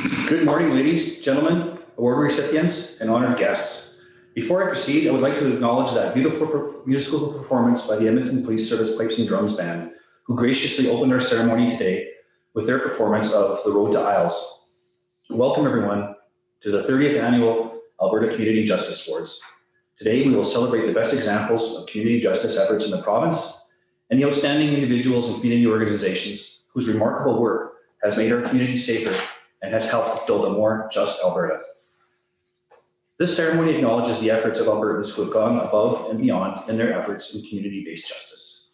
Good morning, ladies, gentlemen, award recipients, and honored guests. Before I proceed, I would like to acknowledge that beautiful musical performance by the Edmonton Police Service Pipes and Drums Band, who graciously opened our ceremony today with their performance of The Road to Isles. Welcome, everyone, to the 30th Annual Alberta Community Justice Awards. Today, we will celebrate the best examples of community justice efforts in the province and the outstanding individuals and community organizations whose remarkable work has made our community safer and has helped build a more just Alberta. This ceremony acknowledges the efforts of Albertans who have gone above and beyond in their efforts in community-based justice.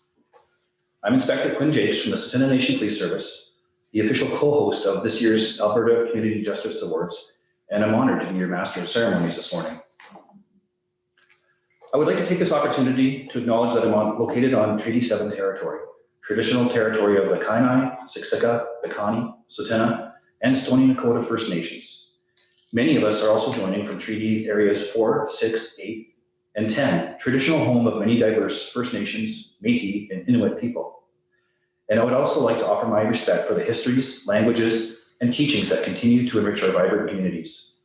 I'm Inspector Quinn Jakes from the Tsuut'ina Nation Police Service, the official co-host of this year's Alberta Community Justice Awards, and I'm honored to be your Master of Ceremonies this morning. I would like to take this opportunity to acknowledge that I'm located on Treaty 7 territory, traditional territory of the Kainai, Siksika, Piikani, Tsuut'ina, and Stoney Nakoda First Nations. Many of us are also joining from Treaty Areas 4, 6, 8, and 10, traditional home of many diverse First Nations, Métis, and Inuit people. And I would also like to offer my respect for the histories, languages, and teachings that continue to enrich our vibrant communities.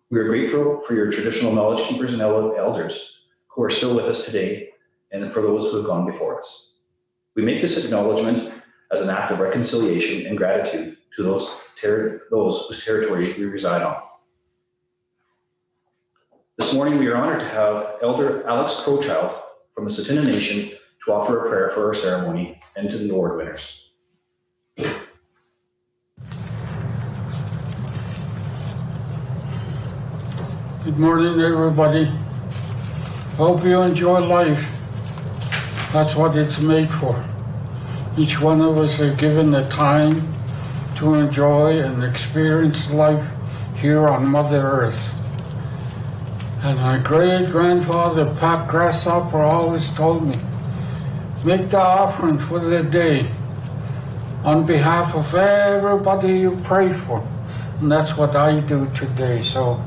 We are grateful for your traditional knowledge keepers and elders who are still with us today, and for those who have gone before us. We make this acknowledgement as an act of reconciliation and gratitude to those whose territory we reside on. This morning, we are honored to have Elder Alex Crowchild from the Tsuut'ina Nation to offer a prayer for our ceremony and to the award winners. Good morning, everybody. Hope you enjoy life. That's what it's made for. Each one of us is given the time to enjoy and experience life here on Mother Earth. And my great-grandfather, Pat Grasshopper, always told me, make the offering for the day on behalf of everybody you pray for. And that's what I do today. So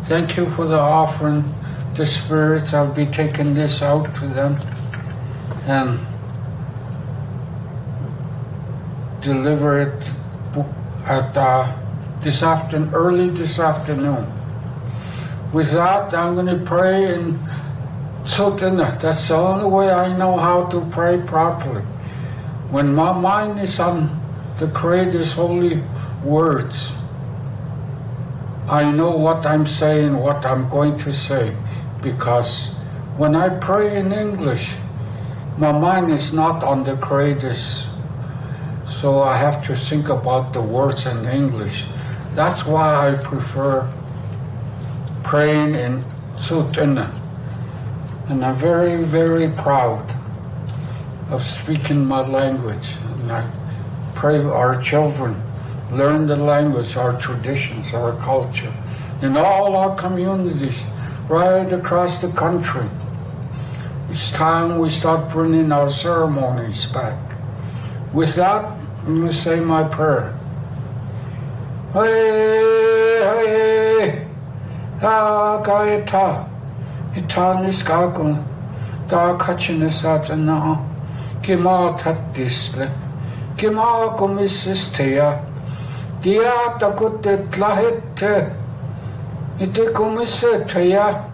thank you for the offering. The spirits, I'll be taking this out to them and deliver it at early this afternoon. With that, I'm going to pray in Tsuut'ina. That's the only way I know how to pray properly. When my mind is on the Creator's holy words, I know what I'm saying, what I'm going to say, because when I pray in English, my mind is not on the Creator's, so I have to think about the words in English. That's why I prefer praying in Tsuut'ina. And I'm very, very proud of speaking my language. And I pray our children learn the language, our traditions, our culture, in all our communities, right across the country. It's time we start bringing our ceremonies back. With that, I'm going to say my prayer. Hey, Gaeta, Itanis Gagun, Da Kachinisatana, Gima Tatisle, Gima Gomisistea, Dia Takutet Lahete, Itegumisetea,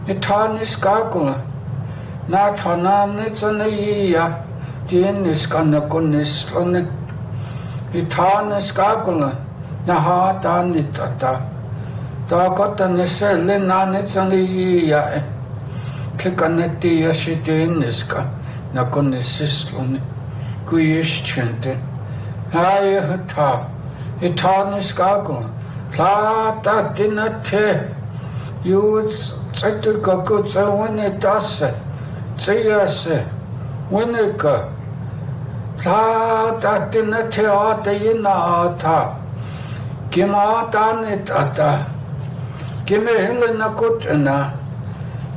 Itanis Gagula, Natana Nitsanaya, Dienis Ganagunisone, Itanis Gagula, Nahata Nitata, Dagota Neselina Nitsanaya, Kikanetia Shidiniska, Nagunisislone, Guishchente, Ayahata, Itanis Gagula, Plata Dinate, you would say to Gagutsa when it does it, Sayase, Winneka, Plata Dinate Ata Yinata, Gimatanitata, Gimme Helena Gutana,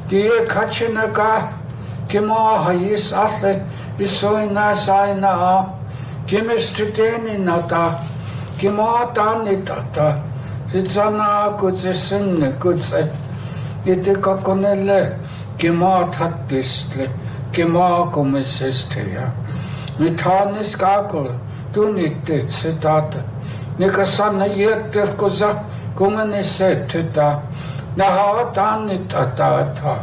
Dear Kachinaka, Gima Hayis Athle, Isoina Saina, Gimme Strideni Nata, Gimatanitata, Zizana Gutsin Gutse, Itikakonele, Gima Tatistle, Gima Gomisistea, Mitanis Gagul, Dunitit Sedata, Nikasana yeter koza kumani setita. Nahatan nitatata.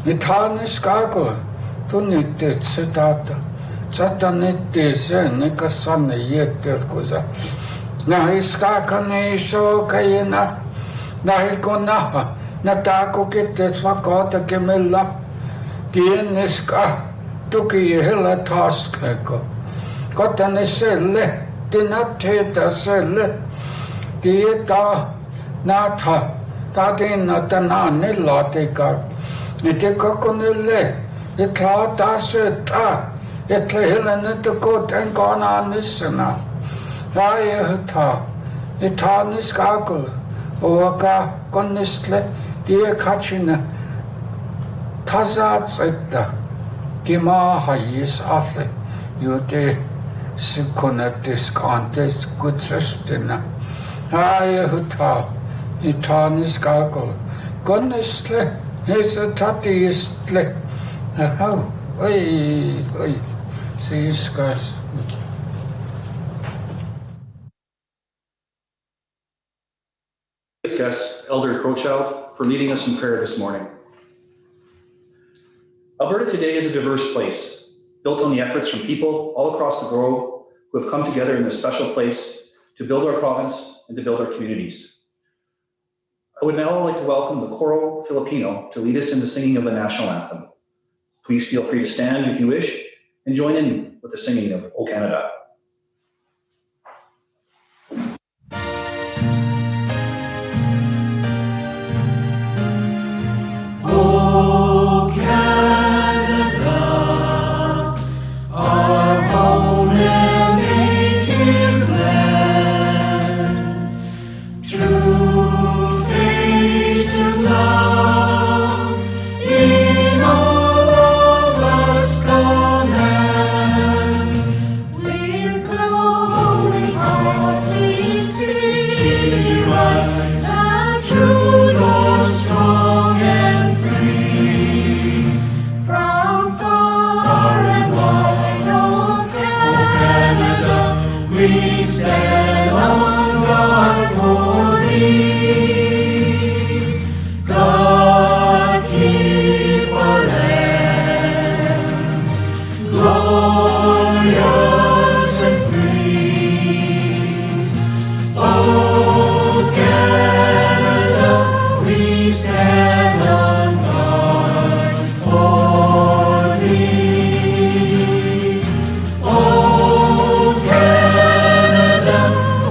Nitanis kago. Tunitit setata. Satanitise nikasana yeter koza. Nahiskakane iso kayena. Nahikonaha. Natako kitet fakota kemilla. Tieniska. Tuki hela taskeko. Kotane selle. Tinateta selle. Tieta nata. Tadina tanane latika. Nitika konille. Itla taseta. Itle helene te koten kona nisana. Rajehta. Itanis kakul. Oaka konistle. Die kachina. Tazat zeta. Kima hayis afle. Jute sikonetis kantes kutsestina. Rajehta. Itanis kakul. Konistle. Hesa tatiistle. Oh, oi. Siskas. Guest, Elder Crowchild, for leading us in prayer this morning. Alberta today is a diverse place, built on the efforts from people all across the globe who have come together in this special place to build our province and to build our communities. I would now like to welcome the Coro Filipino to lead us in the singing of the national anthem. Please feel free to stand if you wish and join in with the singing of O Canada. O Canada, our home and native land, true faith to love, in all of us command. With glowing hearts we see rise, the true Lord strong and free. From far and wide, O Canada, we stand on guard for thee. God keep our land glorious and free. O Canada, we stand on guard for thee. O Canada,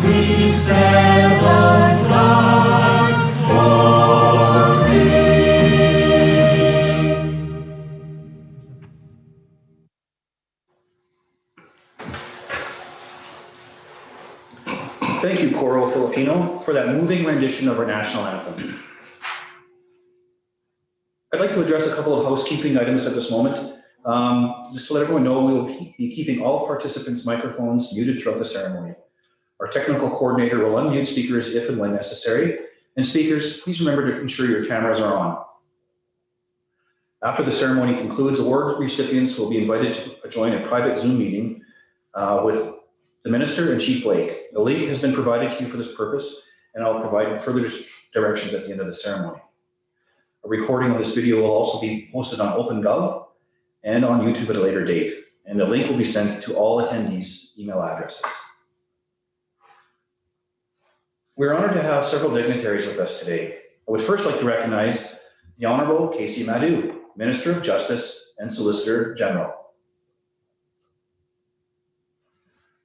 we stand on guard for thee. Thank you, Coro Filipino, for that moving rendition of our national anthem. I'd like to address a couple of housekeeping items at this moment. Just to let everyone know, we will be keeping all participants' microphones muted throughout the ceremony. Our technical coordinator will unmute speakers if and when necessary. And speakers, please remember to ensure your cameras are on. After the ceremony concludes, award recipients will be invited to join a private Zoom meeting with the Minister and Chief Blake. The link has been provided to you for this purpose, and I'll provide further directions at the end of the ceremony. A recording of this video will also be posted on OpenGov and on YouTube at a later date, and the link will be sent to all attendees' email addresses. We're honored to have several dignitaries with us today. I would first like to recognize the Honorable Casey Madhu, Minister of Justice and Solicitor General.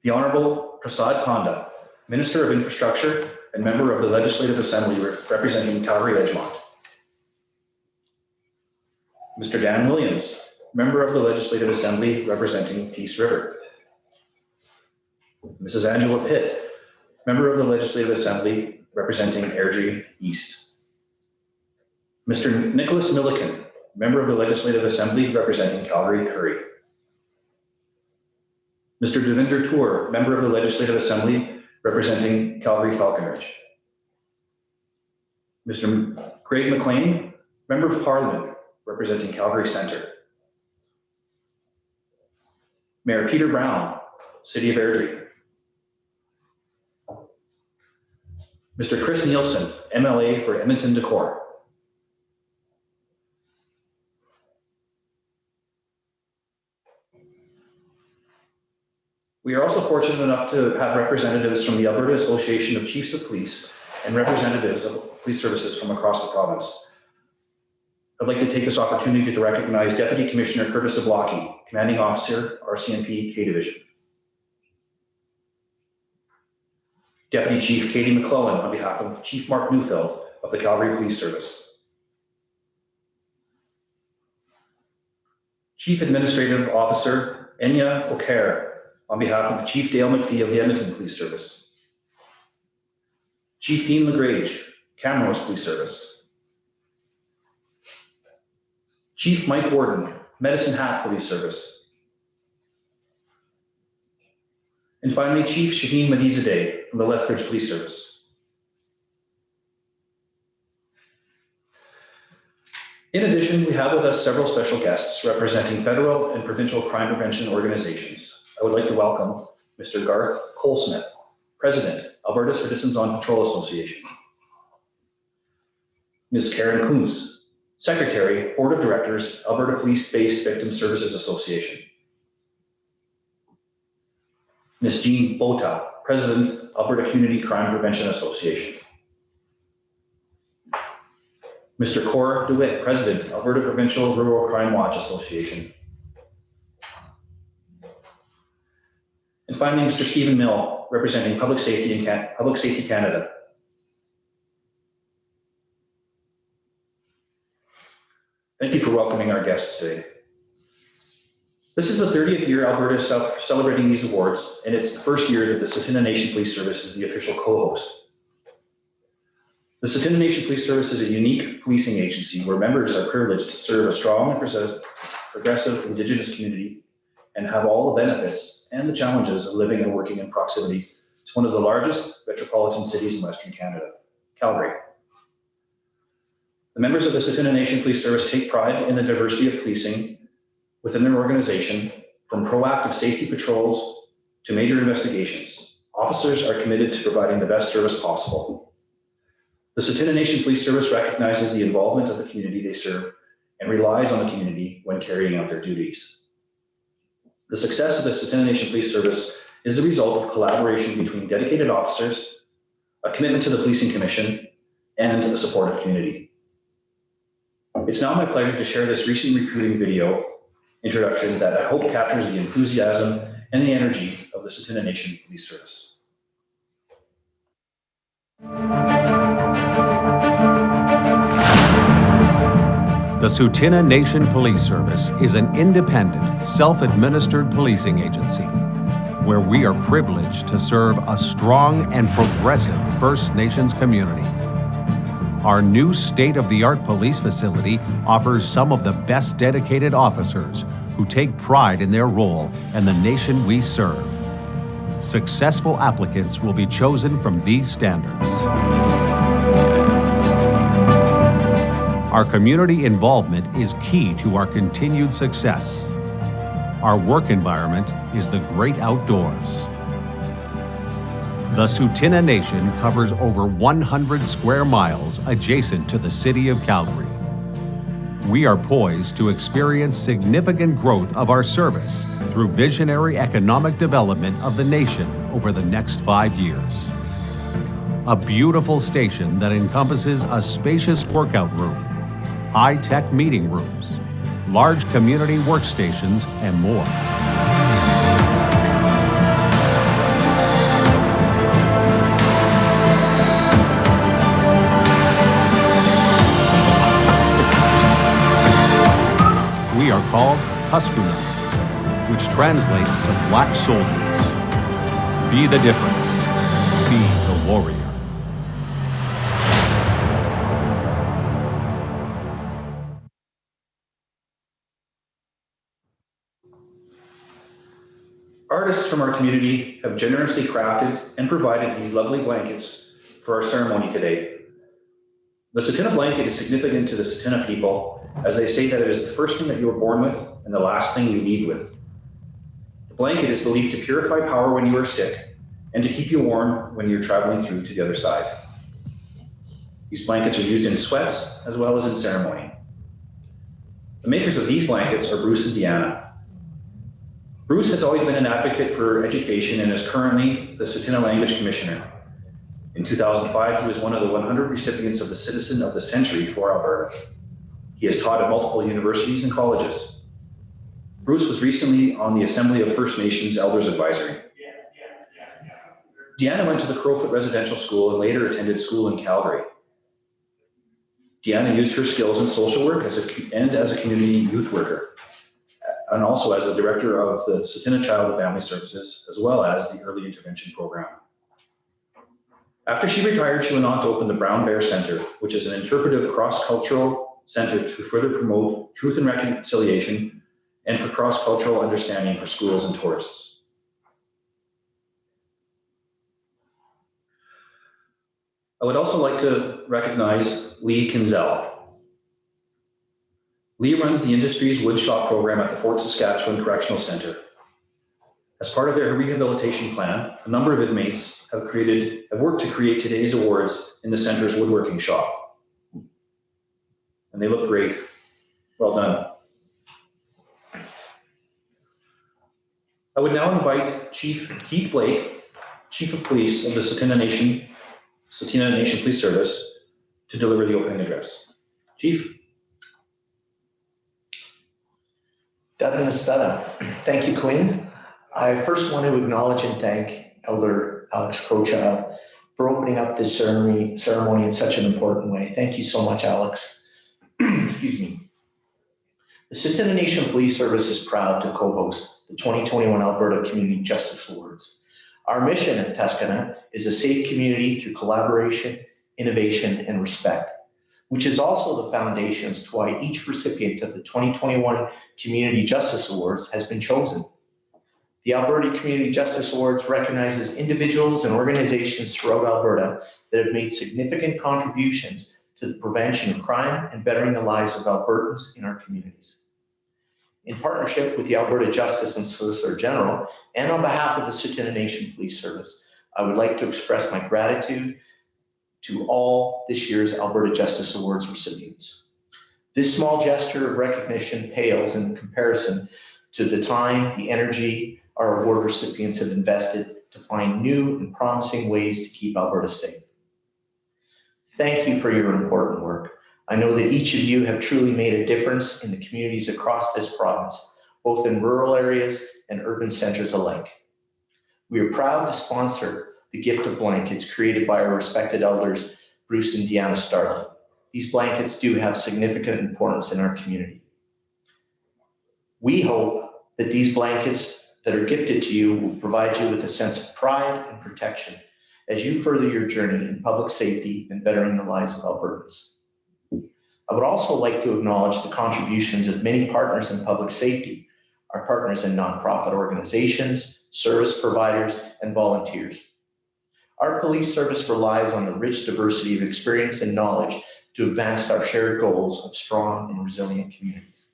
The Honorable Prasad Panda, Minister of Infrastructure and member of the Legislative Assembly representing Calgary-Edgemont. Mr. Dan Williams, member of the Legislative Assembly representing Peace River. Mrs. Angela Pitt, member of the Legislative Assembly representing Airdrie East. Mr. Nicholas Milliken, member of the Legislative Assembly representing Calgary-Curry. Mr. Devinder Tour, member of the Legislative Assembly representing Calgary-Falconridge. Mr. Craig McLean, member of Parliament representing Calgary Centre. Mayor Peter Brown, City of Airdrie. Mr. Chris Nielsen, MLA for Edmonton Decor. We are also fortunate enough to have representatives from the Alberta Association of Chiefs of Police and representatives of police services from across the province. I'd like to take this opportunity to recognize Deputy Commissioner Curtis Zablocki, Commanding Officer, RCMP K Division. Deputy Chief Katie McClellan on behalf of Chief Mark Neufeld of the Calgary Police Service. Chief Administrative Officer Enya O'Care on behalf of Chief Dale McPhee of the Edmonton Police Service. Chief Dean LaGrange, Camrose Police Service. Chief Mike Warden, Medicine Hat Police Service. And finally, Chief Shaheen Madizadeh from the Lethbridge Police Service. In addition, we have with us several special guests representing federal and provincial crime prevention organizations. I would like to welcome Mr. Garth Colesmith, President, Alberta Citizens on Patrol Association. Ms. Karen Kuntz, Secretary, Board of Directors, Alberta Police-Based Victim Services Association. Ms. Jean Bota, President, Alberta Community Crime Prevention Association. Mr. Cor DeWitt, President, Alberta Provincial Rural Crime Watch Association. And finally, Mr. Stephen Mill, representing Public Safety Canada. Thank you for welcoming our guests today. This is the 30th year Alberta is celebrating these awards, and it's the first year that the Tsuut'ina Nation Police Service is the official co-host. The Tsuut'ina Nation Police Service is a unique policing agency where members are privileged to serve a strong and progressive Indigenous community and have all the benefits and the challenges of living and working in proximity to one of the largest metropolitan cities in Western Canada, Calgary. The members of the Tsuut'ina Nation Police Service take pride in the diversity of policing within their organization, from proactive safety patrols to major investigations. Officers are committed to providing the best service possible. The Tsuut'ina Nation Police Service recognizes the involvement of the community they serve and relies on the community when carrying out their duties. The success of the Tsuut'ina Nation Police Service is the result of collaboration between dedicated officers, a commitment to the Policing Commission, and a supportive community. It's now my pleasure to share this recent recruiting video introduction that I hope captures the enthusiasm and the energy of the Tsuut'ina Nation Police Service. The Tsuut'ina Nation Police Service is an independent, self-administered policing agency where we are privileged to serve a strong and progressive First Nations community. Our new state-of-the-art police facility offers some of the best dedicated officers who take pride in their role and the nation we serve. Successful applicants will be chosen from these standards. Our community involvement is key to our continued success. Our work environment is the great outdoors. The Tsuut'ina Nation covers over 100 square miles adjacent to the city of Calgary. We are poised to experience significant growth of our service through visionary economic development of the nation over the next 5 years. A beautiful station that encompasses a spacious workout room, high-tech meeting rooms, large community workstations, and more. We are called Tsuut'ina, which translates to Black Soldiers. Be the difference. Be the warrior. Artists from our community have generously crafted and provided these lovely blankets for our ceremony today. The Tsuut'ina blanket is significant to the Tsuut'ina people, as they say that it is the first thing that you were born with and the last thing you leave with. The blanket is believed to purify power when you are sick and to keep you warm when you're traveling through to the other side. These blankets are used in sweats as well as in ceremony. The makers of these blankets are Bruce and Deanna. Bruce has always been an advocate for education and is currently the Tsuut'ina Language Commissioner. In 2005, he was one of the 100 recipients of the Citizen of the Century for Alberta. He has taught at multiple universities and colleges. Bruce was recently on the Assembly of First Nations Elders Advisory. Deanna went to the Crowfoot Residential School and later attended school in Calgary. Deanna used her skills in social work as a community youth worker, and also as a director of the Tsuut'ina Child and Family Services, as well as the Early Intervention Program. After she retired, she went on to open the Brown Bear Center, which is an interpretive cross-cultural center to further promote truth and reconciliation and for cross-cultural understanding for schools and tourists. I would also like to recognize Lee Kinzel. Lee runs the industry's woodshop program at the Fort Saskatchewan Correctional Center. As part of their rehabilitation plan, a number of inmates have worked to create today's awards in the center's woodworking shop. And they look great. Well done. I would now invite Chief Keith Blake, Chief of Police of the Tsuut'ina Nation Police Service, to deliver the opening address. Chief. Thank you, Queen. I first want to acknowledge and thank Elder Alex Crowchild for opening up this ceremony in such an important way. Thank you so much, Alex. Excuse me. The Tsuut'ina Nation Police Service is proud to co-host the 2021 Alberta Community Justice Awards. Our mission at Tsuut'ina is a safe community through collaboration, innovation, and respect, which is also the foundations to why each recipient of the 2021 Community Justice Awards has been chosen. The Alberta Community Justice Awards recognizes individuals and organizations throughout Alberta that have made significant contributions to the prevention of crime and bettering the lives of Albertans in our communities. In partnership with the Alberta Justice and Solicitor General, and on behalf of the Tsuut'ina Nation Police Service, I would like to express my gratitude to all this year's Alberta Justice Awards recipients. This small gesture of recognition pales in comparison to the time, the energy our award recipients have invested to find new and promising ways to keep Alberta safe. Thank you for your important work. I know that each of you have truly made a difference in the communities across this province, both in rural areas and urban centers alike. We are proud to sponsor the gift of blankets created by our respected elders, Bruce and Deanna Starley. These blankets do have significant importance in our community. We hope that these blankets that are gifted to you will provide you with a sense of pride and protection as you further your journey in public safety and bettering the lives of Albertans. I would also like to acknowledge the contributions of many partners in public safety, our partners in nonprofit organizations, service providers, and volunteers. Our police service relies on the rich diversity of experience and knowledge to advance our shared goals of strong and resilient communities.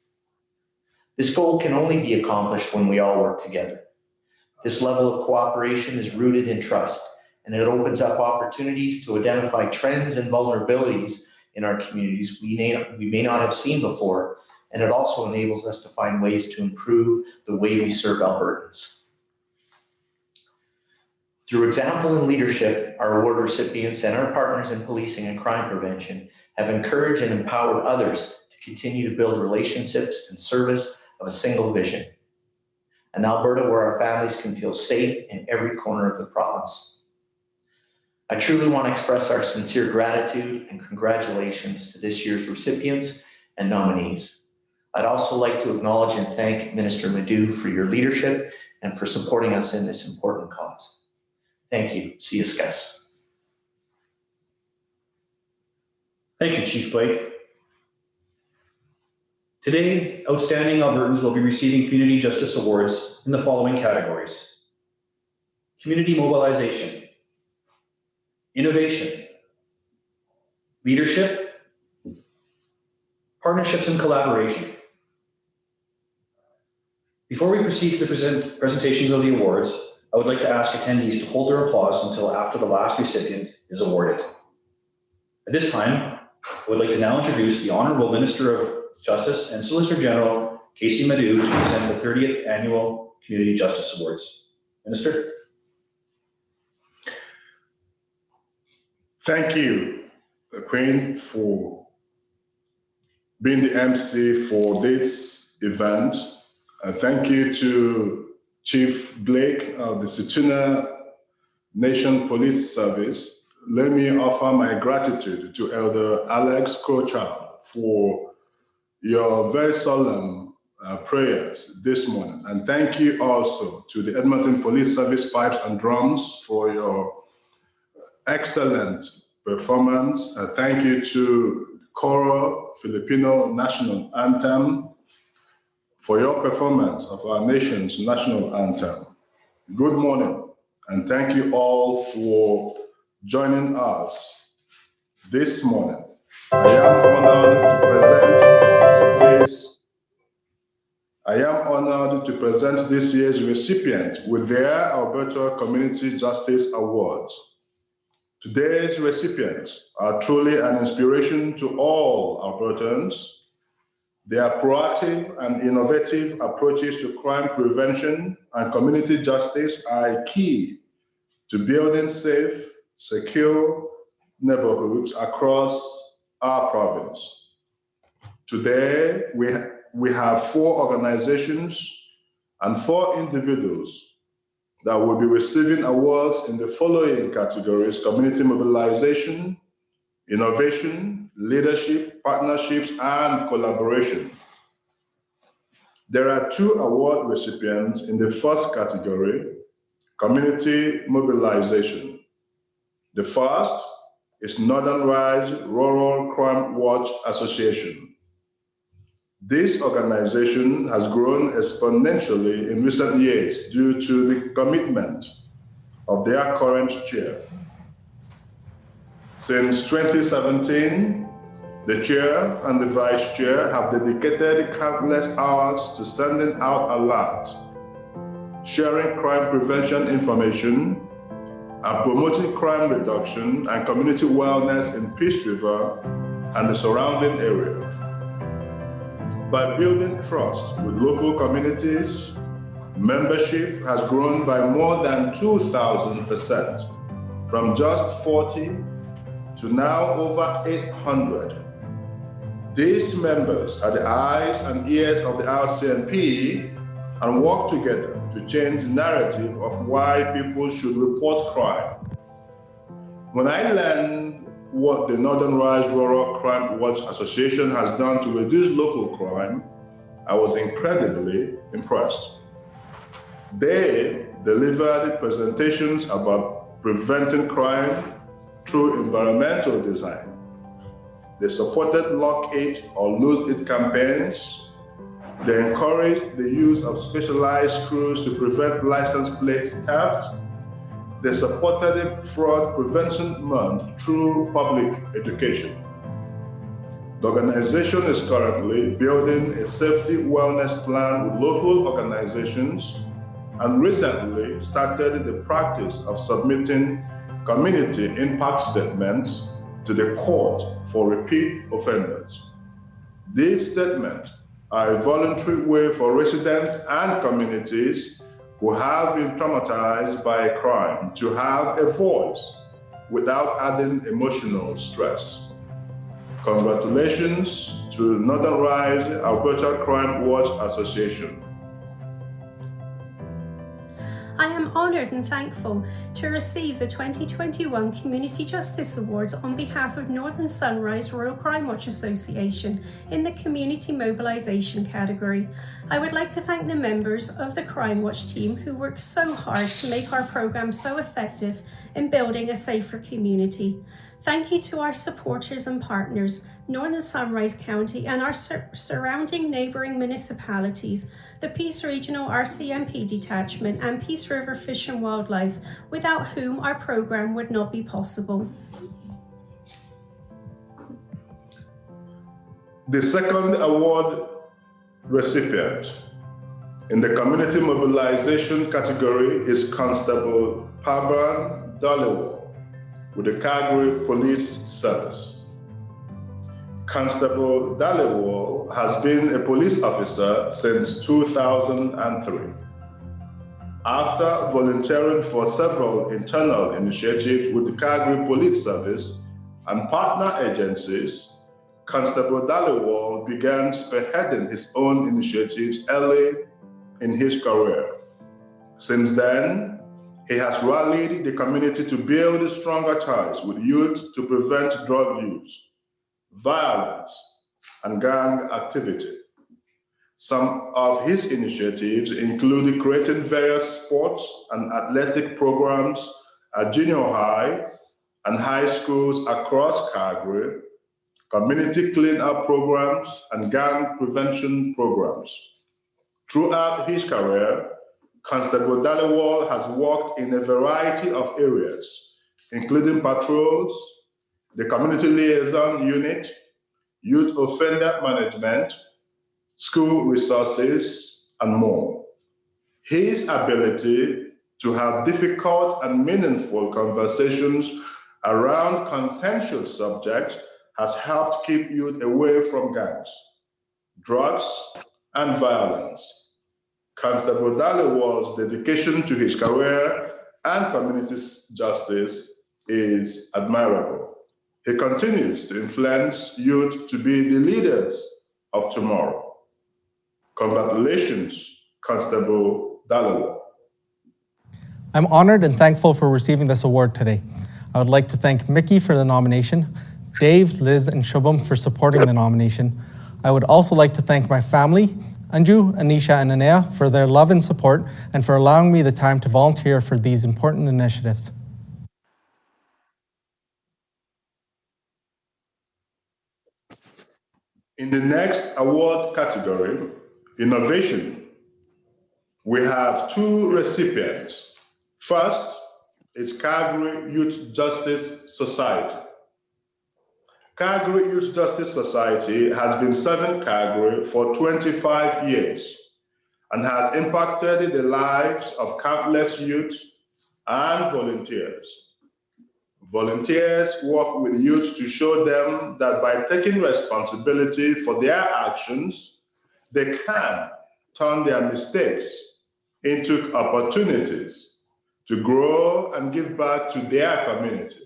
This goal can only be accomplished when we all work together. This level of cooperation is rooted in trust, and it opens up opportunities to identify trends and vulnerabilities in our communities we may not have seen before, and it also enables us to find ways to improve the way we serve Albertans. Through example and leadership, our award recipients and our partners in policing and crime prevention have encouraged and empowered others to continue to build relationships in service of a single vision, an Alberta where our families can feel safe in every corner of the province. I truly want to express our sincere gratitude and congratulations to this year's recipients and nominees. I'd also like to acknowledge and thank Minister Madu for your leadership and for supporting us in this important cause. Thank you. See you, Scus. Thank you, Chief Blake. Today, outstanding Albertans will be receiving Community Justice Awards in the following categories: Community Mobilization, Innovation, Leadership, Partnerships and Collaboration. Before we proceed to the presentations of the awards, I would like to ask attendees to hold their applause until after the last recipient is awarded. At this time, I would like to now introduce the Honorable Minister of Justice and Solicitor General, Casey Madu, to present the 30th Annual Community Justice Awards. Minister. Thank you, Queen, for being the MC for this event. Thank you to Chief Blake of the Tsuut'ina Nation Police Service. Let me offer my gratitude to Elder Alex Crowchild for your very solemn prayers this morning. And thank you also to the Edmonton Police Service Pipes and Drums for your excellent performance. Thank you to Coro Filipino National Anthem for your performance of our nation's national anthem. Good morning, and thank you all for joining us this morning. I am honored to present this year's recipient with their Alberta Community Justice Awards. Today's recipients are truly an inspiration to all Albertans. Their proactive and innovative approaches to crime prevention and community justice are key to building safe, secure neighborhoods across our province. Today, we have 4 organizations and 4 individuals that will be receiving awards in the following categories: community mobilization, innovation, leadership, partnerships, and collaboration. There are 2 award recipients in the first category, community mobilization. The first is Northern Rise Rural Crime Watch Association. This organization has grown exponentially in recent years due to the commitment of their current chair. Since 2017, the chair and the vice chair have dedicated countless hours to sending out alerts, sharing crime prevention information, and promoting crime reduction and community wellness in Peace River and the surrounding area. By building trust with local communities, membership has grown by more than 2,000%, from just 40 to now over 800. These members are the eyes and ears of the RCMP and work together to change the narrative of why people should report crime. When I learned what the Northern Rise Rural Crime Watch Association has done to reduce local crime, I was incredibly impressed. They delivered presentations about preventing crime through environmental design. They supported Lock It or Lose It campaigns. They encouraged the use of specialized crews to prevent license plate theft. They supported Fraud Prevention Month through public education. The organization is currently building a safety wellness plan with local organizations and recently started the practice of submitting community impact statements to the court for repeat offenders. These statements are a voluntary way for residents and communities who have been traumatized by a crime to have a voice without adding emotional stress. Congratulations to Northern Rise Alberta Crime Watch Association. I am honoured and thankful to receive the 2021 Community Justice Awards on behalf of Northern Sunrise Rural Crime Watch Association in the Community Mobilisation category. I would like to thank the members of the Crime Watch team who worked so hard to make our programme so effective in building a safer community. Thank you to our supporters and partners, Northern Sunrise County and our surrounding neighbouring municipalities, the Peace Regional RCMP Detachment and Peace River Fish and Wildlife, without whom our programme would not be possible. The second award recipient in the Community Mobilization category is Constable Paban Daliwo. with the Calgary Police Service. Constable Dhaliwal has been a police officer since 2003. After volunteering for several internal initiatives with the Calgary Police Service and partner agencies, Constable Dhaliwal began spearheading his own initiatives early in his career. Since then, he has rallied the community to build stronger ties with youth to prevent drug use, violence, and gang activity. Some of his initiatives include creating various sports and athletic programs at junior high and high schools across Calgary, community cleanup programs, and gang prevention programs. Throughout his career, Constable Dhaliwal has worked in a variety of areas, including patrols, the community liaison unit, youth offender management, school resources, and more. His ability to have difficult and meaningful conversations around contentious subjects has helped keep youth away from gangs, drugs, and violence. Constable Dhaliwal's dedication to his career and community justice is admirable. He continues to influence youth to be the leaders of tomorrow. Congratulations, Constable Dhaliwal. I'm honored and thankful for receiving this award today. I would like to thank Mickey for the nomination, Dave, Liz, and Shubham for supporting the nomination. I would also like to thank my family, Anju, Anisha, and Anea, for their love and support and for allowing me the time to volunteer for these important initiatives. In the next award category, Innovation, we have two recipients. First, it's Calgary Youth Justice Society. Calgary Youth Justice Society has been serving Calgary for 25 years and has impacted the lives of countless youth and volunteers. Volunteers work with youth to show them that by taking responsibility for their actions, they can turn their mistakes into opportunities to grow and give back to their community.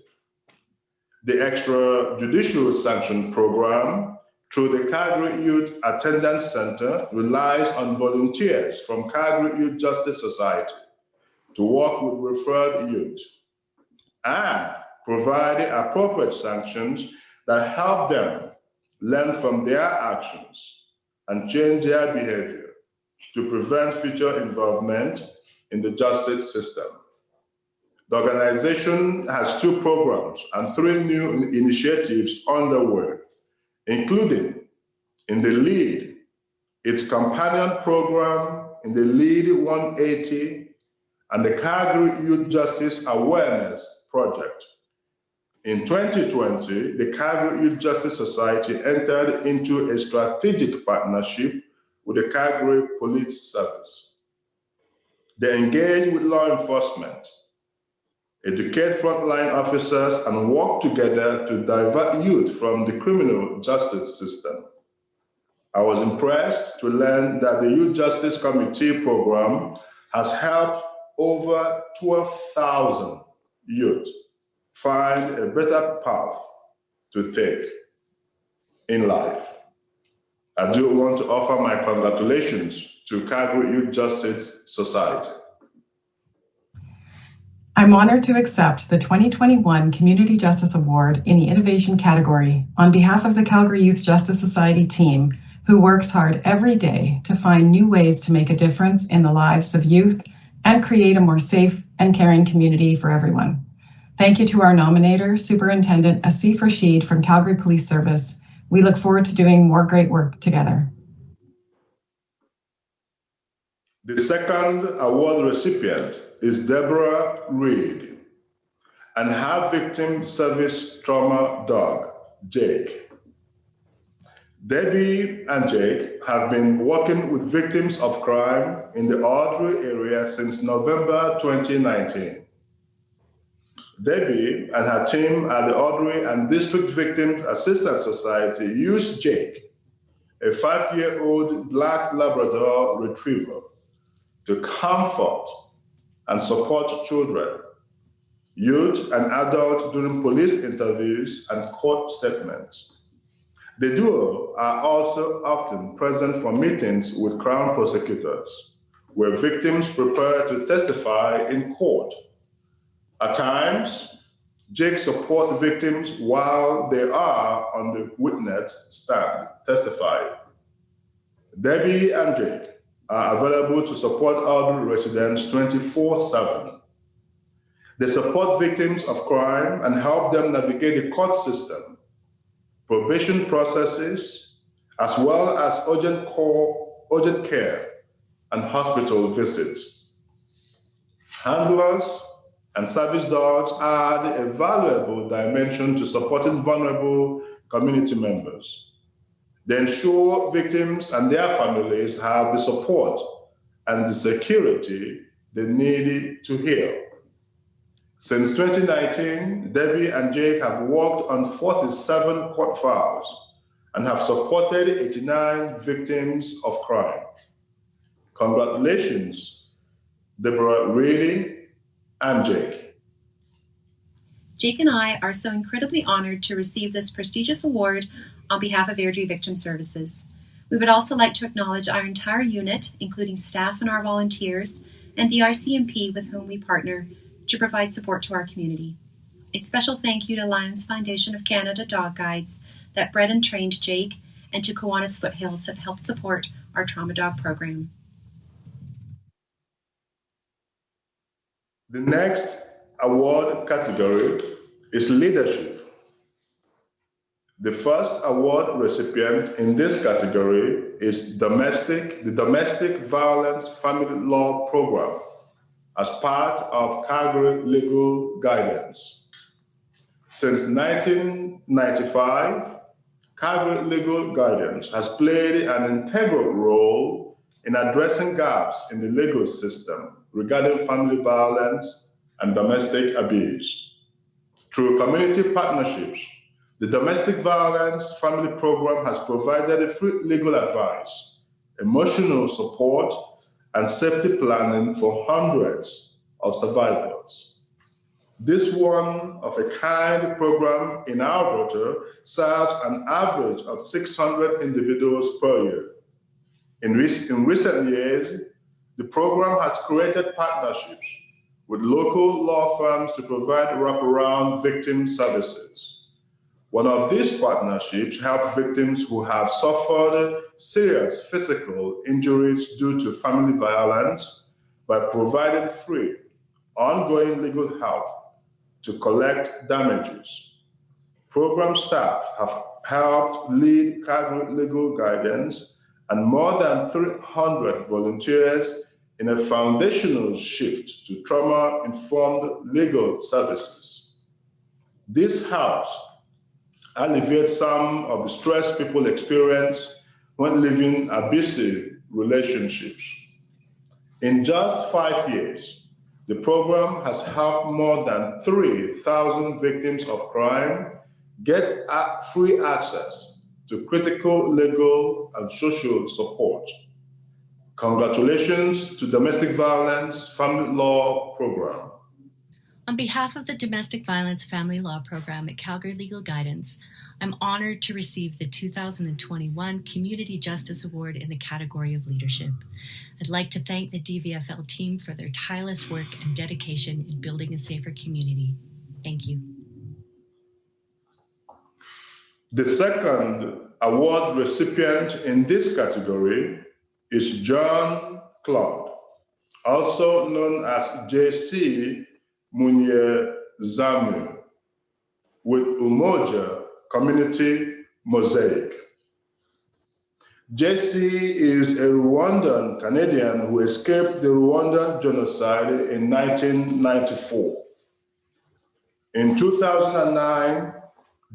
The extrajudicial sanction program through the Calgary Youth Attendance Center relies on volunteers from Calgary Youth Justice Society to work with referred youth and provide appropriate sanctions that help them learn from their actions and change their behavior to prevent future involvement in the justice system. The organization has 2 programs and 3 new initiatives underway, including in the LEAD, its companion program in the LEAD 180, and the Calgary Youth Justice Awareness Project. In 2020, the Calgary Youth Justice Society entered into a strategic partnership with the Calgary Police Service. They engage with law enforcement, educate frontline officers, and work together to divert youth from the criminal justice system. I was impressed to learn that the Youth Justice Committee program has helped over 12,000 youth find a better path to take in life. I do want to offer my congratulations to Calgary Youth Justice Society. I'm honored to accept the 2021 Community Justice Award in the Innovation category on behalf of the Calgary Youth Justice Society team, who works hard every day to find new ways to make a difference in the lives of youth and create a more safe and caring community for everyone. Thank you to our nominator, Superintendent Asif Rashid from Calgary Police Service. We look forward to doing more great work together. The second award recipient is Deborah Reed and her victim service trauma dog, Jake. Debbie and Jake have been working with victims of crime in the Audrey area since November 2019. Debbie and her team at the Audrey and District Victims Assistance Society used Jake, a 5-year-old Black Labrador Retriever, to comfort and support children, youth, and adults during police interviews and court statements. The duo are also often present for meetings with Crown prosecutors, where victims prepare to testify in court. At times, Jake supports victims while they are on the witness stand testifying. Debbie and Jake are available to support Alberta residents 24/7. They support victims of crime and help them navigate the court system, probation processes, as well as urgent care and hospital visits. Handlers and service dogs add a valuable dimension to supporting vulnerable community members. They ensure victims and their families have the support and the security they need to heal. Since 2019, Debbie and Jake have worked on 47 court files and have supported 89 victims of crime. Congratulations, Deborah Reilly and Jake. Jake and I are so incredibly honored to receive this prestigious award on behalf of Airdrie Victim Services. We would also like to acknowledge our entire unit, including staff and our volunteers, and the RCMP with whom we partner to provide support to our community. A special thank you to Lions Foundation of Canada Dog Guides that bred and trained Jake, and to Kiwanis Foothills that helped support our trauma dog program. The next award category is leadership. The first award recipient in this category is the Domestic Violence Family Law Program as part of Calgary Legal Guidance. Since 1995, Calgary Legal Guidance has played an integral role in addressing gaps in the legal system regarding family violence and domestic abuse. Through community partnerships, the Domestic Violence Family Program has provided free legal advice, emotional support, and safety planning for hundreds of survivors. This one-of-a-kind program in Alberta serves an average of 600 individuals per year. In recent years, the program has created partnerships with local law firms to provide wraparound victim services. One of these partnerships helps victims who have suffered serious physical injuries due to family violence by providing free, ongoing legal help to collect damages. Program staff have helped lead Calgary Legal Guidance and more than 300 volunteers in a foundational shift to trauma-informed legal services. This helps alleviate some of the stress people experience when living abusive relationships. In just 5 years, the program has helped more than 3,000 victims of crime get free access to critical legal and social support. Congratulations to Domestic Violence Family Law Program. On behalf of the Domestic Violence Family Law Program at Calgary Legal Guidance, I'm honored to receive the 2021 Community Justice Award in the category of leadership. I'd like to thank the DVFL team for their tireless work and dedication in building a safer community. Thank you. The second award recipient in this category is John Claude, also known as JC Munye Zamu, with Umoja Community Mosaic. JC is a Rwandan Canadian who escaped the Rwandan genocide in 1994. In 2009,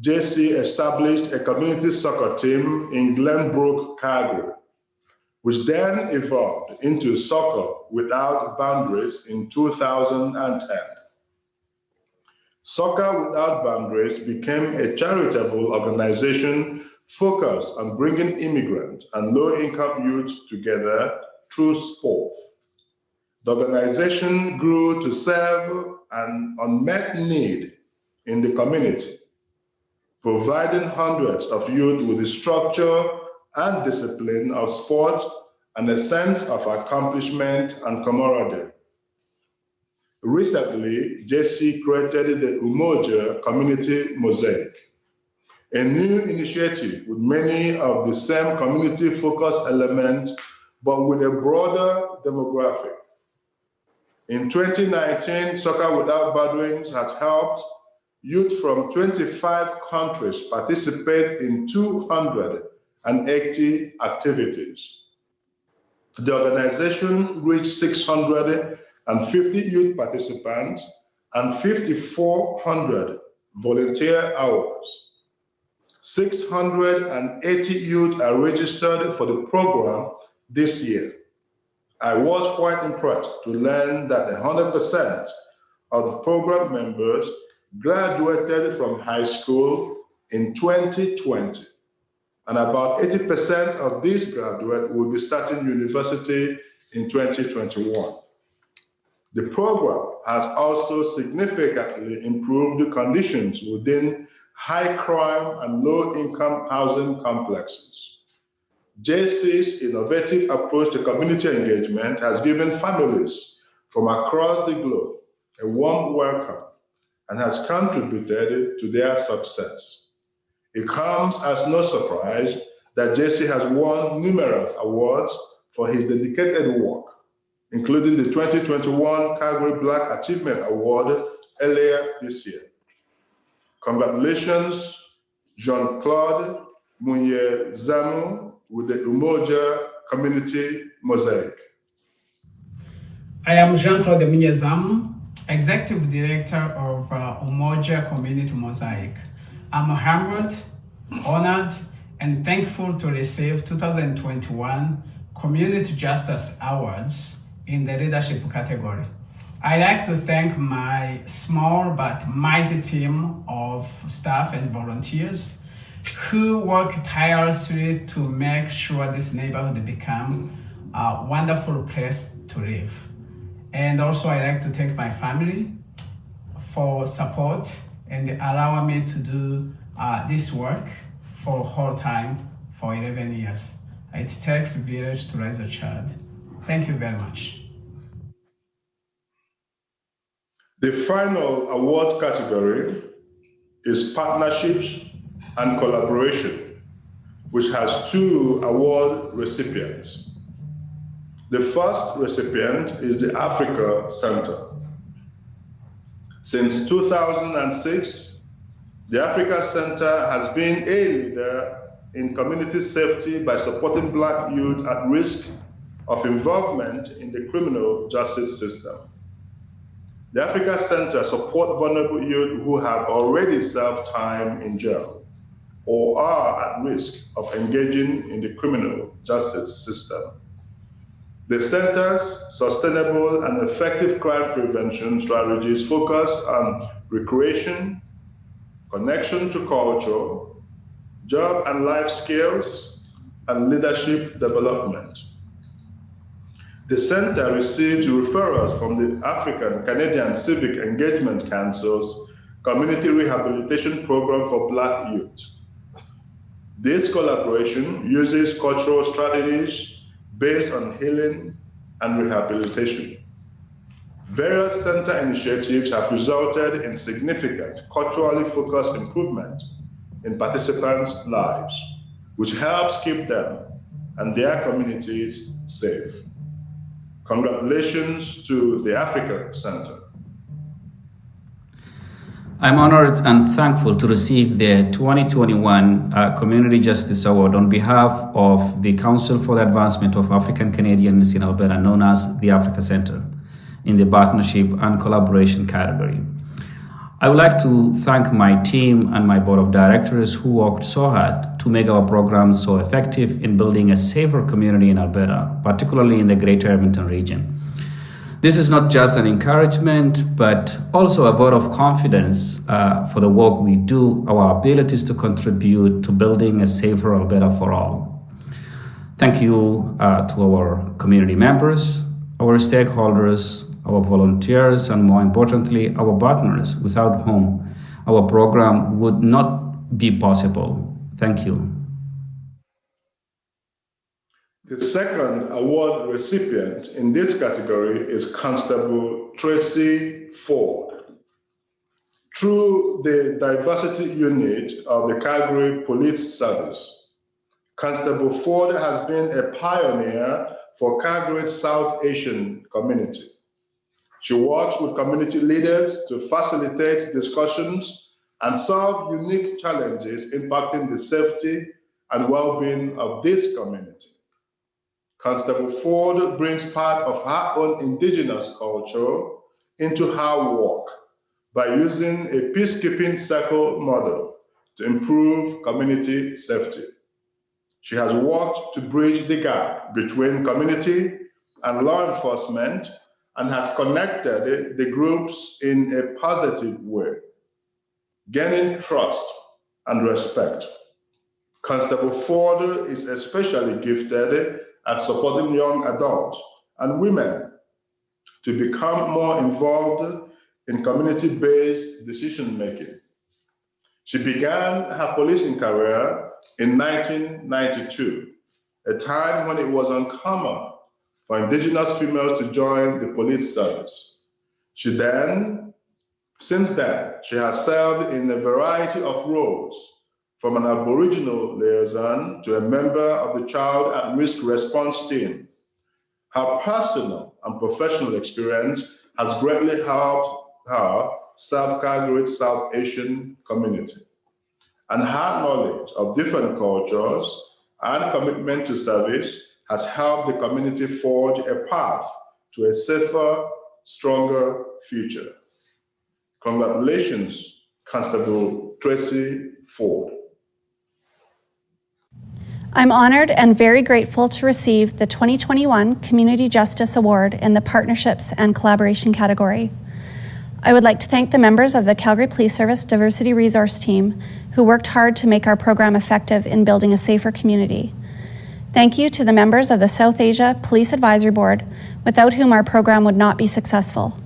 JC established a community soccer team in Glenbrook, Calgary, which then evolved into Soccer Without Boundaries in 2010. Soccer Without Boundaries became a charitable organization focused on bringing immigrant and low-income youth together through sport. The organization grew to serve an unmet need in the community, providing hundreds of youth with the structure and discipline of sport and a sense of accomplishment and camaraderie. Recently, JC created the Umoja Community Mosaic, a new initiative with many of the same community-focused elements, but with a broader demographic. In 2019, Soccer Without Boundaries has helped youth from 25 countries participate in 280 activities. The organization reached 650 youth participants and 5,400 volunteer hours. 680 youth are registered for the program this year. I was quite impressed to learn that 100% of the program members graduated from high school in 2020, and about 80% of these graduates will be starting university in 2021. The program has also significantly improved the conditions within high crime and low-income housing complexes. JC's innovative approach to community engagement has given families from across the globe a warm welcome and has contributed to their success. It comes as no surprise that JC has won numerous awards for his dedicated work, including the 2021 Calgary Black Achievement Award earlier this year. Congratulations, Jean-Claude Munye Zamu, with the Umoja Community Mosaic. I am Jean-Claude Munyezamu, Executive Director of Umoja Community Mosaic. I'm humbled, honored, and thankful to receive 2021 Community Justice Awards in the leadership category. I'd like to thank my small but mighty team of staff and volunteers who work tirelessly to make sure this neighborhood become a wonderful place to live. And also I'd like to thank my family for support and allowing me to do this work for a whole time for 11 years. It takes a village to raise a child. Thank you very much. The final award category is Partnerships and Collaboration, which has 2 award recipients. The first recipient is the Africa Center. Since 2006, the Africa Center has been a leader in community safety by supporting Black youth at risk of involvement in the criminal justice system. The Africa Center supports vulnerable youth who have already served time in jail or are at risk of engaging in the criminal justice system. The center's sustainable and effective crime prevention strategies focus on recreation, connection to culture, job and life skills, and leadership development. The center receives referrals from the African Canadian Civic Engagement Council's Community Rehabilitation Program for Black Youth. This collaboration uses cultural strategies based on healing and rehabilitation. Various center initiatives have resulted in significant culturally focused improvement in participants' lives, which helps keep them and their communities safe. Congratulations to the Africa Center. I'm honored and thankful to receive the 2021 Community Justice Award on behalf of the Council for the Advancement of African Canadians in Alberta, known as the Africa Center, in the Partnership and Collaboration category. I would like to thank my team and my board of directors who worked so hard to make our program so effective in building a safer community in Alberta, particularly in the Greater Edmonton region. This is not just an encouragement, but also a vote of confidence for the work we do, our abilities to contribute to building a safer Alberta for all. Thank you to our community members, our stakeholders, our volunteers, and more importantly, our partners, without whom our program would not be possible. Thank you. The second award recipient in this category is Constable Tracy Ford. Through the diversity unit of the Calgary Police Service, Constable Ford has been a pioneer for Calgary's South Asian community. She works with community leaders to facilitate discussions and solve unique challenges impacting the safety and well-being of this community. Constable Ford brings part of her own indigenous culture into her work by using a peacekeeping circle model to improve community safety. She has worked to bridge the gap between community and law enforcement and has connected the groups in a positive way, gaining trust and respect. Constable Ford is especially gifted at supporting young adults and women to become more involved in community-based decision-making. She began her policing career in 1992, a time when it was uncommon for Indigenous females to join the police service. Since then, she has served in a variety of roles, from an Aboriginal liaison to a member of the Child at Risk Response Team. Her personal and professional experience has greatly helped her serve Calgary's South Asian community. And her knowledge of different cultures and commitment to service has helped the community forge a path to a safer, stronger future. Congratulations, Constable Tracy Ford. I'm honored and very grateful to receive the 2021 Community Justice Award in the Partnerships and Collaboration category. I would like to thank the members of the Calgary Police Service Diversity Resource Team who worked hard to make our program effective in building a safer community. Thank you to the members of the South Asia Police Advisory Board, without whom our program would not be successful.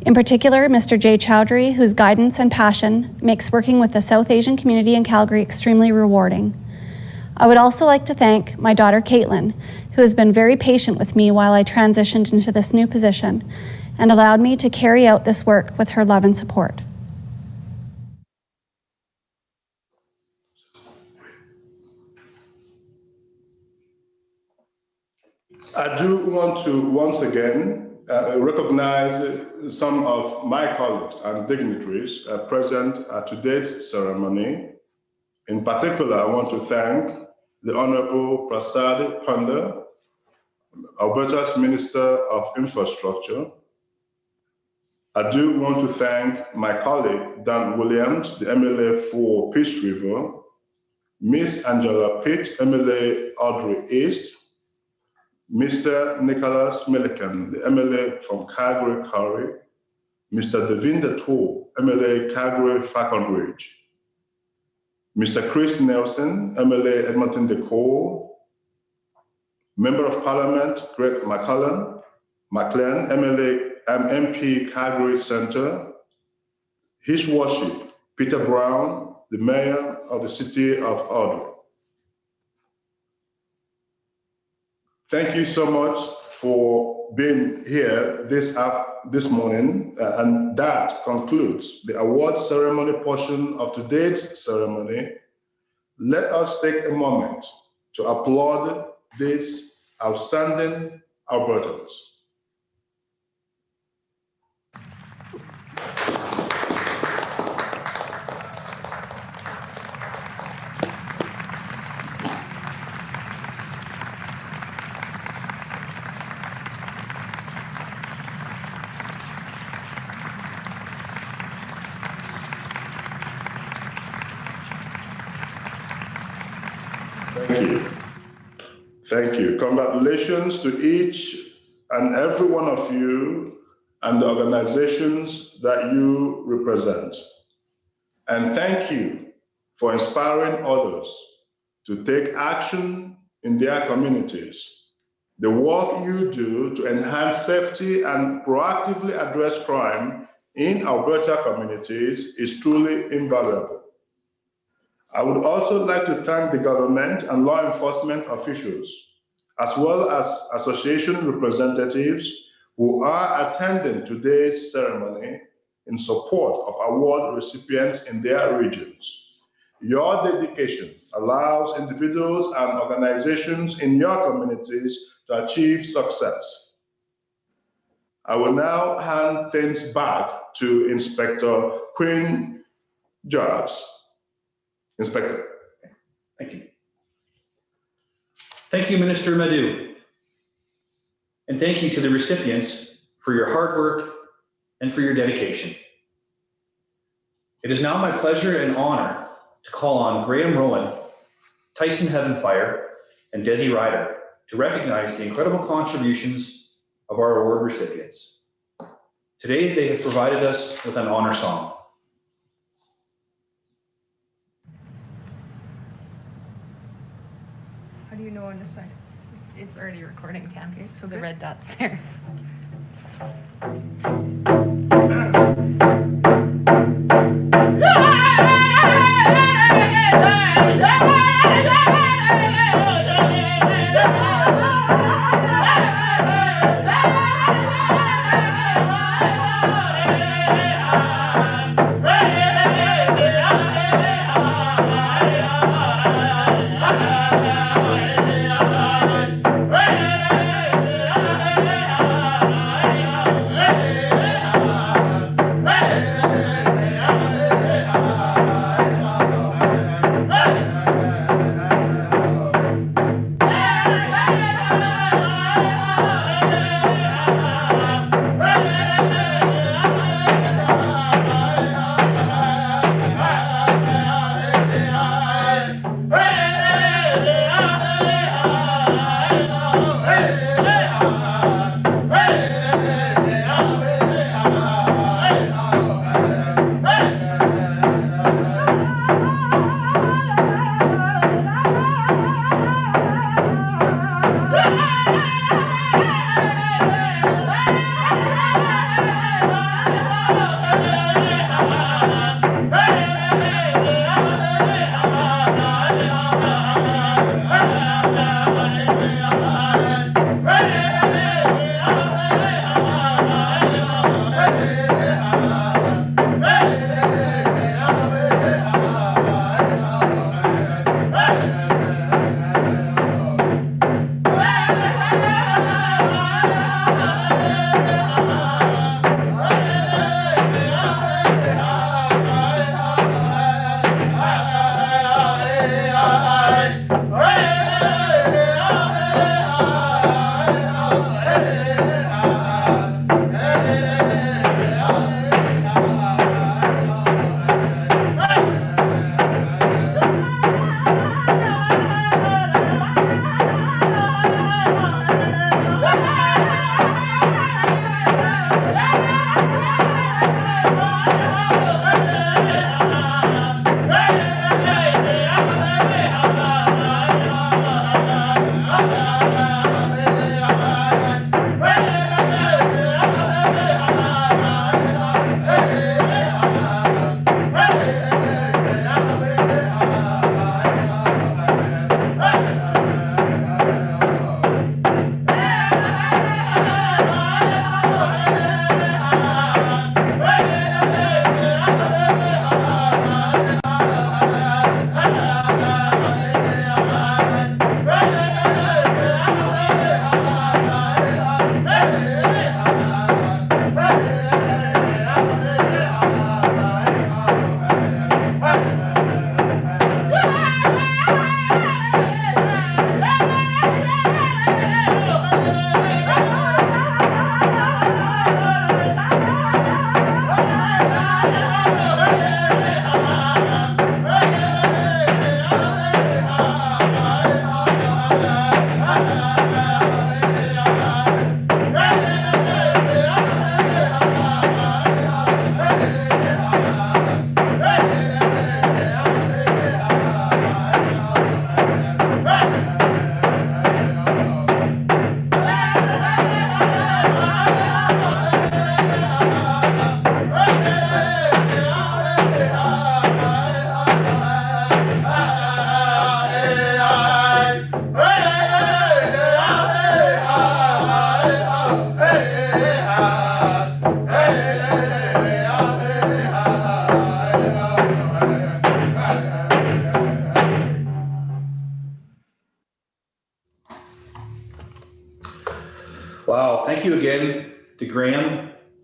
In particular, Mr. Jay Chowdhury, whose guidance and passion makes working with the South Asian community in Calgary extremely rewarding. I would also like to thank my daughter, Caitlin, who has been very patient with me while I transitioned into this new position and allowed me to carry out this work with her love and support. I do want to once again recognize some of my colleagues and dignitaries present at today's ceremony. In particular, I want to thank the Honorable Prasad Panda, Alberta's Minister of Infrastructure. I do want to thank my colleague, Dan Williams, the MLA for Peace River, Miss Angela Pitt, MLA Audrey East, Mr. Nicholas Milliken, the MLA from Calgary Curry, Mr. Devinder Toole, MLA Calgary Falconbridge, Mr. Chris Nelson, MLA Edmonton Decor, Member of Parliament Greg McClellan, MLA MP Calgary Centre, His Worship Peter Brown, the Mayor of the City of Audrey. Thank you so much for being here this morning, and that concludes the award ceremony portion of today's ceremony. Let us take a moment to applaud these outstanding Albertans. Thank you. Congratulations to each and every one of you and the organizations that you represent. And thank you for inspiring others to take action in their communities. The work you do to enhance safety and proactively address crime in Alberta communities is truly invaluable. I would also like to thank the government and law enforcement officials, as well as association representatives who are attending today's ceremony in support of award recipients in their regions. Your dedication allows individuals and organizations in your communities to achieve success. I will now hand things back to Inspector Quinn Jobs. Inspector. Thank you. Thank you, Minister Madu. And thank you to the recipients for your hard work and for your dedication. It is now my pleasure and honor to call on Graham Rowan, Tyson Heavenfire, and Desi Ryder to recognize the incredible contributions of our award recipients. Today, they have provided us with an honor song. How do you know when to start? It's already recording, Tam. Okay, so the red dot's there. Yeah.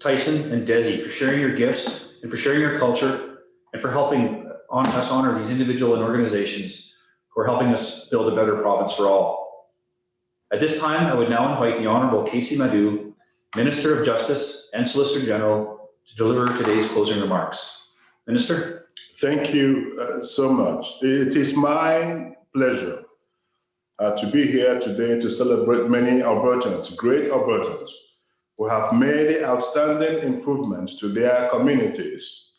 Tyson, and Desi for sharing your gifts and for sharing your culture and for helping us honor these individual and organizations who are helping us build a better province for all. At this time, I would now invite the Honorable Casey Madu, Minister of Justice and Solicitor General, to deliver today's closing remarks. Minister. Thank you so much. It is my pleasure to be here today to celebrate many Albertans, great Albertans, who have made outstanding improvements to their communities.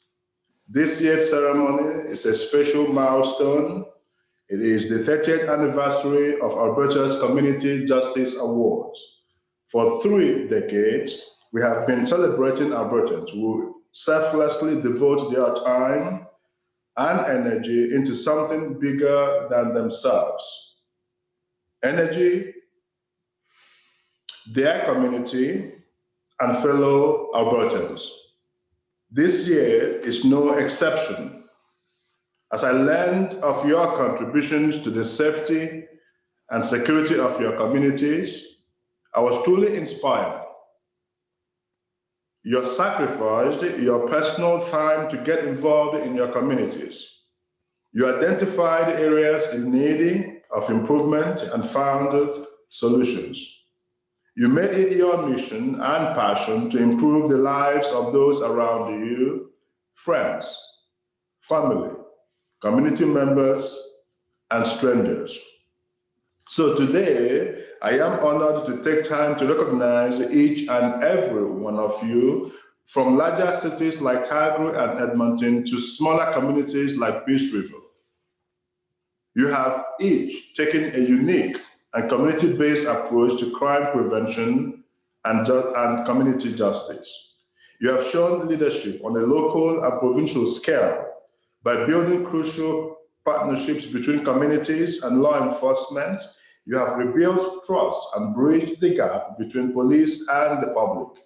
This year's ceremony is a special milestone. It is the 30th anniversary of Alberta's Community Justice Awards. For 3 decades, we have been celebrating Albertans who selflessly devote their time and energy into something bigger than themselves. Energy, their community, and fellow Albertans. This year is no exception. As I learned of your contributions to the safety and security of your communities, I was truly inspired. You sacrificed your personal time to get involved in your communities. You identified areas in need of improvement and found solutions. You made it your mission and passion to improve the lives of those around you, friends, family, community members, and strangers. So today, I am honored to take time to recognize each and every one of you, from larger cities like Calgary and Edmonton to smaller communities like Peace River. You have each taken a unique and community-based approach to crime prevention and community justice. You have shown leadership on a local and provincial scale by building crucial partnerships between communities and law enforcement. You have rebuilt trust and bridged the gap between police and the public.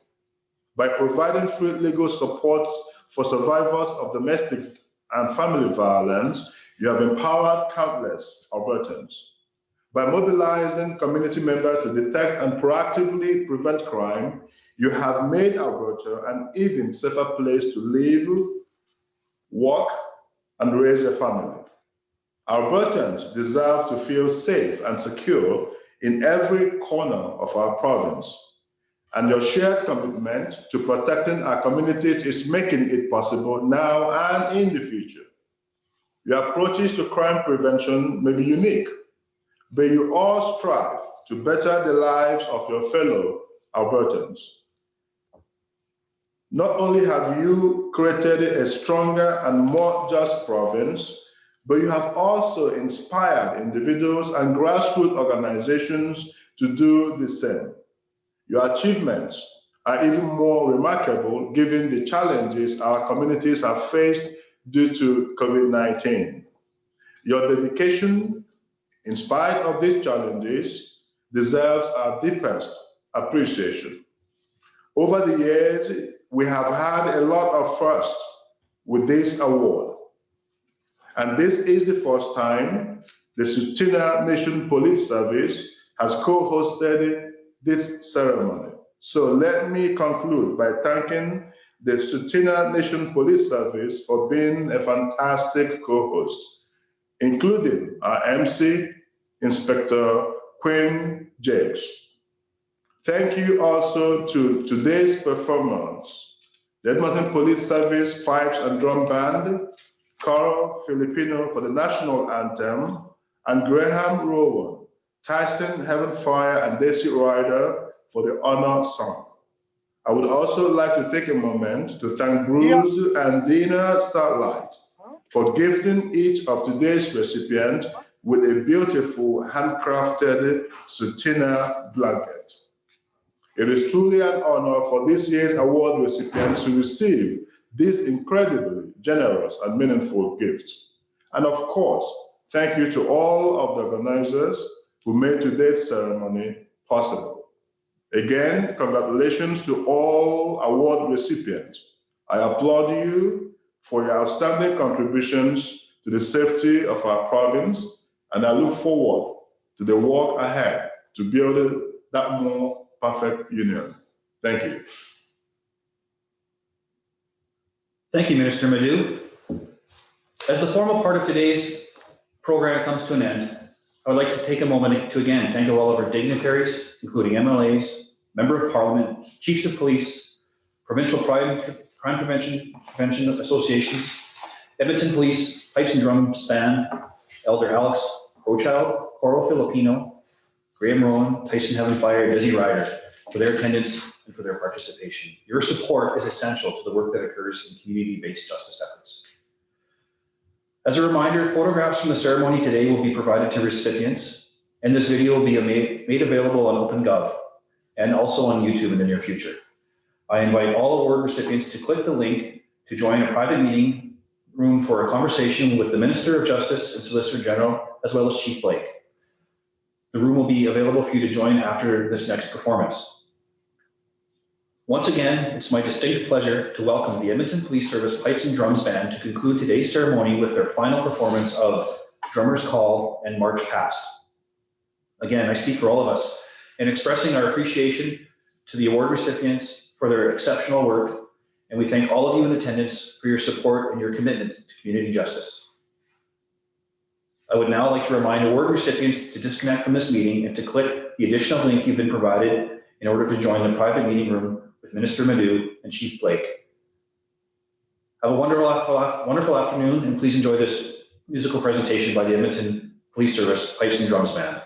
By providing free legal support for survivors of domestic and family violence, you have empowered countless Albertans. By mobilizing community members to detect and proactively prevent crime, you have made Alberta an even safer place to live, work, and raise a family. Albertans deserve to feel safe and secure in every corner of our province, and your shared commitment to protecting our communities is making it possible now and in the future. Your approaches to crime prevention may be unique, but you all strive to better the lives of your fellow Albertans. Not only have you created a stronger and more just province, but you have also inspired individuals and grassroots organizations to do the same. Your achievements are even more remarkable given the challenges our communities have faced due to COVID-19. Your dedication, in spite of these challenges, deserves our deepest appreciation. Over the years, we have had a lot of firsts with this award. And this is the first time the Tsuut'ina Nation Police Service has co-hosted this ceremony. So let me conclude by thanking the Tsuut'ina Nation Police Service for being a fantastic co-host, including our MC, Inspector Quinn Jakes. Thank you also to today's performers, the Edmonton Police Service Pipes and Drum Band, Carl Filipino for the National Anthem, and Graham Rowan, Tyson Heaven Fire, and Desi Ryder for the honor song. I would also like to take a moment to thank Bruce and Dina Starlight for gifting each of today's recipients with a beautiful handcrafted Tsuut'ina blanket. It is truly an honor for this year's award recipients to receive this incredibly generous and meaningful gift. And of course, thank you to all of the organizers who made today's ceremony possible. Again, congratulations to all award recipients. I applaud you for your outstanding contributions to the safety of our province, and I look forward to the work ahead to build that more perfect union. Thank you. Thank you, Minister Madu. As the formal part of today's program comes to an end, I would like to take a moment to again thank all of our dignitaries, including MLAs, Member of Parliament, Chiefs of Police, Provincial Crime Prevention Associations, Edmonton Police Pipes and Drums Band, Elder Alex Rochild, Coro Filipino, Graham Rowan, Tyson Heaven Fire, Desi Ryder, for their attendance and for their participation. Your support is essential to the work that occurs in community-based justice efforts. As a reminder, photographs from the ceremony today will be provided to recipients, and this video will be made available on OpenGov and also on YouTube in the near future. I invite all award recipients to click the link to join a private meeting room for a conversation with the Minister of Justice and Solicitor General, as well as Chief Blake. The room will be available for you to join after this next performance. Once again, it's my distinct pleasure to welcome the Edmonton Police Service Pipes and Drums Band to conclude today's ceremony with their final performance of Drummer's Call and March Past. Again, I speak for all of us in expressing our appreciation to the award recipients for their exceptional work, and we thank all of you in attendance for your support and your commitment to community justice. I would now like to remind award recipients to disconnect from this meeting and to click the additional link you've been provided in order to join the private meeting room with Minister Madu and Chief Blake. Have a wonderful afternoon, and please enjoy this musical presentation by the Edmonton Police Service Pipes and Drums Band.